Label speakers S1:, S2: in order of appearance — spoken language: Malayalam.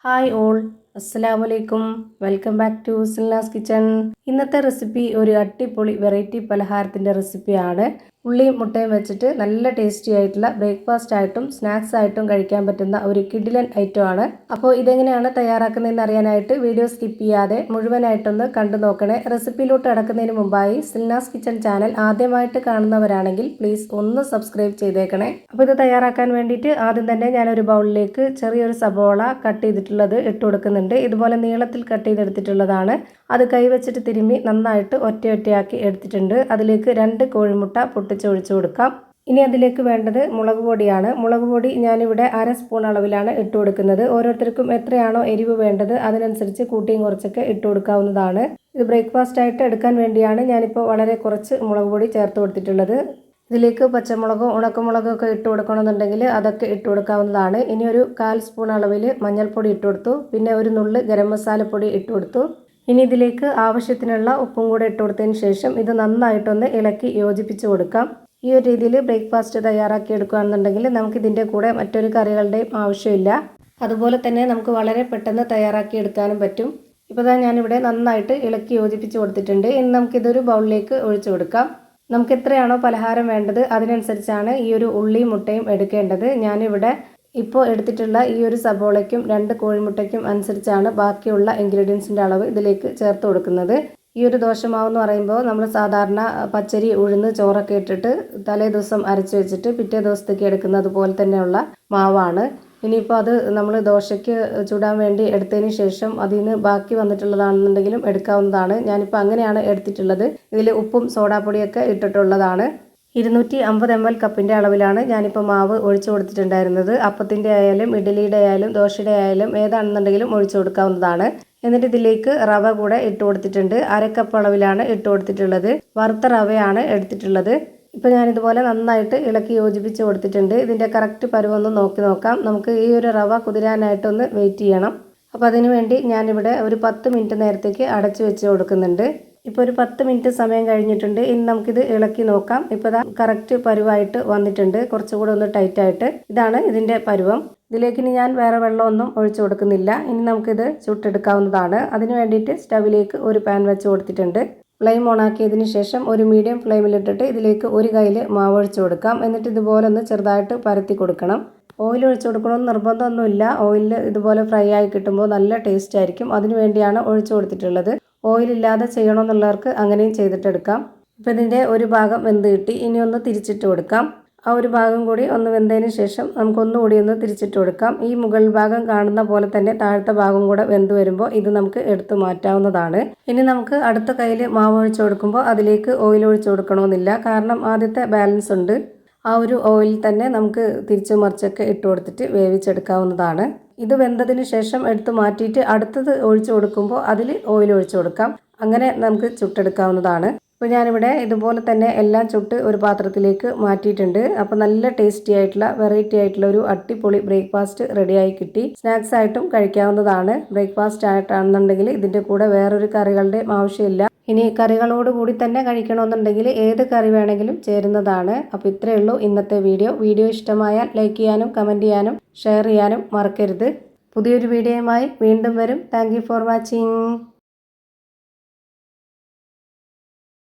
S1: ഹായ് ഓൾ, അസ്സലാമലൈക്കും. Welcome back to Silnas kitchen. ഇന്നത്തെ റെസിപ്പി ഒരു അടിപൊളി വെറൈറ്റി പലഹാരത്തിൻ്റെ റെസിപ്പിയാണ്. ഉള്ളിയും മുട്ടയും വെച്ചിട്ട് നല്ല ടേസ്റ്റി ആയിട്ടുള്ള ബ്രേക്ക്ഫാസ്റ്റ് ആയിട്ടും സ്നാക്സ് ആയിട്ടും കഴിക്കാൻ പറ്റുന്ന ഒരു കിഡിലൻ ഐറ്റം ആണ്. അപ്പോൾ ഇതെങ്ങനെയാണ് തയ്യാറാക്കുന്നതെന്ന് അറിയാനായിട്ട് വീഡിയോ സ്കിപ്പ് ചെയ്യാതെ മുഴുവനായിട്ടൊന്ന് കണ്ടു നോക്കണേ. റെസിപ്പിയിലോട്ട് അടക്കുന്നതിന് മുമ്പായി സിൽനാസ് കിച്ചൺ ചാനൽ ആദ്യമായിട്ട് കാണുന്നവരാണെങ്കിൽ പ്ലീസ് ഒന്ന് സബ്സ്ക്രൈബ് ചെയ്തേക്കണേ. അപ്പോൾ ഇത് തയ്യാറാക്കാൻ വേണ്ടിയിട്ട് ആദ്യം തന്നെ ഞാനൊരു ബൗളിലേക്ക് ചെറിയൊരു സബോള കട്ട് ചെയ്തിട്ടുള്ളത് ഇട്ട് കൊടുക്കുന്നുണ്ട്. ഇതുപോലെ നീളത്തിൽ കട്ട് ചെയ്തെടുത്തിട്ടുള്ളതാണ്. അത് കൈവച്ചിട്ട് തിരുമ്മി നന്നായിട്ട് ഒറ്റയാക്കി എടുത്തിട്ടുണ്ട്. അതിലേക്ക് 2 കോഴിമുട്ട പൊട്ടിച്ചൊഴിച്ചു കൊടുക്കാം. ഇനി അതിലേക്ക് വേണ്ടത് മുളക് പൊടിയാണ്. മുളക് പൊടി ഞാനിവിടെ 1/2 സ്പൂൺ അളവിലാണ് ഇട്ട് കൊടുക്കുന്നത്. ഓരോരുത്തർക്കും എത്രയാണോ എരിവ് വേണ്ടത് അതിനനുസരിച്ച് കൂട്ടിയും കുറച്ചൊക്കെ ഇട്ട് കൊടുക്കാവുന്നതാണ്. ഇത് ബ്രേക്ക്ഫാസ്റ്റ് ആയിട്ട് എടുക്കാൻ വേണ്ടിയാണ് ഞാനിപ്പോൾ വളരെ കുറച്ച് മുളക് പൊടി ചേർത്ത് കൊടുത്തിട്ടുള്ളത്. ഇതിലേക്ക് പച്ചമുളകോ ഉണക്കമുളകോ ഒക്കെ ഇട്ട് കൊടുക്കണമെന്നുണ്ടെങ്കിൽ അതൊക്കെ ഇട്ട് കൊടുക്കാവുന്നതാണ്. ഇനി ഒരു 1/4 സ്പൂൺ അളവിൽ മഞ്ഞൾപ്പൊടി ഇട്ട് കൊടുത്തു. പിന്നെ ഒരു നുള്ള് ഗരം മസാലപ്പൊടി ഇട്ട് കൊടുത്തു. ഇനി ഇതിലേക്ക് ആവശ്യത്തിനുള്ള ഉപ്പും കൂടെ ഇട്ട് കൊടുത്തതിന് ശേഷം ഇത് നന്നായിട്ടൊന്ന് ഇളക്കി യോജിപ്പിച്ച് കൊടുക്കാം. ഈ ഒരു രീതിയിൽ ബ്രേക്ക്ഫാസ്റ്റ് തയ്യാറാക്കി എടുക്കുകയാണെന്നുണ്ടെങ്കിൽ നമുക്ക് ഇതിൻ്റെ കൂടെ മറ്റൊരു കറികളുടെയും ആവശ്യമില്ല. അതുപോലെ തന്നെ നമുക്ക് വളരെ പെട്ടെന്ന് തയ്യാറാക്കി എടുക്കാനും പറ്റും. ഇപ്പോൾ ഞാനിവിടെ നന്നായിട്ട് ഇളക്കി യോജിപ്പിച്ച് കൊടുത്തിട്ടുണ്ട്. ഇനി നമുക്കിതൊരു ബൗളിലേക്ക് ഒഴിച്ചു കൊടുക്കാം. നമുക്ക് എത്രയാണോ പലഹാരം വേണ്ടത് അതിനനുസരിച്ചാണ് ഈ ഒരു ഉള്ളിയും മുട്ടയും എടുക്കേണ്ടത്. ഞാനിവിടെ ഇപ്പോൾ എടുത്തിട്ടുള്ള ഈ ഒരു സബോളയ്ക്കും 2 കോഴിമുട്ടയ്ക്കും അനുസരിച്ചാണ് ബാക്കിയുള്ള ഇൻഗ്രീഡിയൻസിൻ്റെ അളവ് ഇതിലേക്ക് ചേർത്ത് കൊടുക്കുന്നത്. ഈ ഒരു ദോശമാവ് എന്ന് പറയുമ്പോൾ നമ്മൾ സാധാരണ പച്ചരി ഉഴുന്ന് ചോറൊക്കെ ഇട്ടിട്ട് തലേ ദിവസം അരച്ച് വെച്ചിട്ട് പിറ്റേ ദിവസത്തേക്ക് എടുക്കുന്നത് പോലെ തന്നെയുള്ള മാവാണ്. ഇനിയിപ്പോൾ അത് നമ്മൾ ദോശയ്ക്ക് ചുടാൻ വേണ്ടി എടുത്തതിന് ശേഷം അതിൽ നിന്ന് ബാക്കി വന്നിട്ടുള്ളതാണെന്നുണ്ടെങ്കിലും എടുക്കാവുന്നതാണ്. ഞാനിപ്പോൾ അങ്ങനെയാണ് എടുത്തിട്ടുള്ളത്. ഇതിൽ ഉപ്പും സോഡാപ്പൊടിയൊക്കെ ഇട്ടിട്ടുള്ളതാണ്. 250 ml കപ്പിൻ്റെ അളവിലാണ് ഞാനിപ്പോൾ മാവ് ഒഴിച്ചു കൊടുത്തിട്ടുണ്ടായിരുന്നത്. അപ്പത്തിൻ്റെ ആയാലും ഇഡ്ഡലിയുടെ ആയാലും ദോശയുടെ ആയാലും ഏതാണെന്നുണ്ടെങ്കിലും ഒഴിച്ചു കൊടുക്കാവുന്നതാണ്. എന്നിട്ട് ഇതിലേക്ക് റവ കൂടെ ഇട്ട് കൊടുത്തിട്ടുണ്ട്. 1/2 കപ്പ് അളവിലാണ് ഇട്ട് കൊടുത്തിട്ടുള്ളത്. വറുത്ത റവയാണ് എടുത്തിട്ടുള്ളത്. ഇപ്പോൾ ഞാനിതുപോലെ നന്നായിട്ട് ഇളക്കി യോജിപ്പിച്ച് കൊടുത്തിട്ടുണ്ട്. ഇതിൻ്റെ കറക്റ്റ് പരുവൊന്ന് നോക്കി നോക്കാം. നമുക്ക് ഈ ഒരു റവ കുതിരാനായിട്ടൊന്ന് വെയിറ്റ് ചെയ്യണം. അപ്പോൾ അതിനു വേണ്ടി ഞാനിവിടെ ഒരു 10 മിനിറ്റ് നേരത്തേക്ക് അടച്ചു വെച്ച് കൊടുക്കുന്നുണ്ട്. ഇപ്പോൾ ഒരു 10 മിനിറ്റ് സമയം കഴിഞ്ഞിട്ടുണ്ട്. ഇനി നമുക്കിത് ഇളക്കി നോക്കാം. ഇപ്പോൾ ഇതാ കറക്റ്റ് പരുവായിട്ട് വന്നിട്ടുണ്ട്. കുറച്ചുകൂടെ ഒന്ന് ടൈറ്റായിട്ട്. ഇതാണ് ഇതിൻ്റെ പരുവം. ഇതിലേക്ക് ഇനി ഞാൻ വേറെ വെള്ളമൊന്നും ഒഴിച്ചു കൊടുക്കുന്നില്ല. ഇനി നമുക്കിത് ചുട്ടെടുക്കാവുന്നതാണ്. അതിന് വേണ്ടിയിട്ട് സ്റ്റവിലേക്ക് ഒരു പാൻ വെച്ച് കൊടുത്തിട്ടുണ്ട്. ഫ്ലെയിം ഓണാക്കിയതിന് ശേഷം ഒരു മീഡിയം ഫ്ലെയിമിലിട്ടിട്ട് ഇതിലേക്ക് ഒരു കയ്യിൽ മാവ് ഒഴിച്ചു കൊടുക്കാം. എന്നിട്ട് ഇതുപോലെ ഒന്ന് ചെറുതായിട്ട് പരത്തി കൊടുക്കണം. ഓയിൽ ഒഴിച്ചു കൊടുക്കണമെന്ന് നിർബന്ധമൊന്നുമില്ല. ഓയിൽ ഇതുപോലെ ഫ്രൈ ആയി കിട്ടുമ്പോൾ നല്ല ടേസ്റ്റ് ആയിരിക്കും. അതിനു വേണ്ടിയാണ് ഒഴിച്ചു കൊടുത്തിട്ടുള്ളത്. ഓയിലില്ലാതെ ചെയ്യണമെന്നുള്ളവർക്ക് അങ്ങനെയും ചെയ്തിട്ടെടുക്കാം. ഇപ്പോൾ ഇതിൻ്റെ ഒരു ഭാഗം വെന്ത് കിട്ടി. ഇനി ഒന്ന് തിരിച്ചിട്ട് കൊടുക്കാം. ആ ഒരു ഭാഗം കൂടി ഒന്ന് വെന്തതിന് ശേഷം നമുക്കൊന്നുകൂടി ഒന്ന് തിരിച്ചിട്ട് കൊടുക്കാം. ഈ മുകൾ ഭാഗം കാണുന്ന പോലെ തന്നെ താഴത്തെ ഭാഗം കൂടെ വെന്ത് വരുമ്പോൾ ഇത് നമുക്ക് എടുത്തു മാറ്റാവുന്നതാണ്. ഇനി നമുക്ക് അടുത്ത കയ്യിൽ മാവ് ഒഴിച്ചു കൊടുക്കുമ്പോൾ അതിലേക്ക് ഓയിൽ ഒഴിച്ചു കൊടുക്കണമെന്നില്ല. കാരണം ആദ്യത്തെ ബാലൻസ് ഉണ്ട്. ആ ഒരു ഓയിലിൽ തന്നെ നമുക്ക് തിരിച്ചു മറിച്ചൊക്കെ ഇട്ട് കൊടുത്തിട്ട് വേവിച്ചെടുക്കാവുന്നതാണ്. ഇത് വെന്തതിന് ശേഷം എടുത്ത് മാറ്റിയിട്ട് അടുത്തത് ഒഴിച്ചു കൊടുക്കുമ്പോൾ അതിൽ ഓയിൽ ഒഴിച്ചു കൊടുക്കാം. അങ്ങനെ നമുക്ക് ചുട്ടെടുക്കാവുന്നതാണ്. ഇപ്പോൾ ഞാനിവിടെ ഇതുപോലെ തന്നെ എല്ലാം ചുട്ട് ഒരു പാത്രത്തിലേക്ക് മാറ്റിയിട്ടുണ്ട്. അപ്പോൾ നല്ല ടേസ്റ്റി ആയിട്ടുള്ള വെറൈറ്റി ആയിട്ടുള്ള ഒരു അടിപൊളി ബ്രേക്ക്ഫാസ്റ്റ് റെഡിയായി കിട്ടി. സ്നാക്സ് ആയിട്ടും കഴിക്കാവുന്നതാണ്. ബ്രേക്ക്ഫാസ്റ്റ് ആയിട്ടാണെന്നുണ്ടെങ്കിൽ ഇതിൻ്റെ കൂടെ വേറൊരു കറികളുടെയും ആവശ്യമില്ല. ഇനി കറികളോട് കൂടി തന്നെ കഴിക്കണമെന്നുണ്ടെങ്കിൽ ഏത് കറി വേണമെങ്കിലും ചേരുന്നതാണ്. അപ്പോൾ ഇത്രയേ ഉള്ളൂ ഇന്നത്തെ വീഡിയോ. വീഡിയോ ഇഷ്ടമായാൽ ലൈക്ക് ചെയ്യാനും കമൻറ്റ് ചെയ്യാനും ഷെയർ ചെയ്യാനും മറക്കരുത്. പുതിയൊരു വീഡിയോയുമായി വീണ്ടും വരും. Thank you for watching.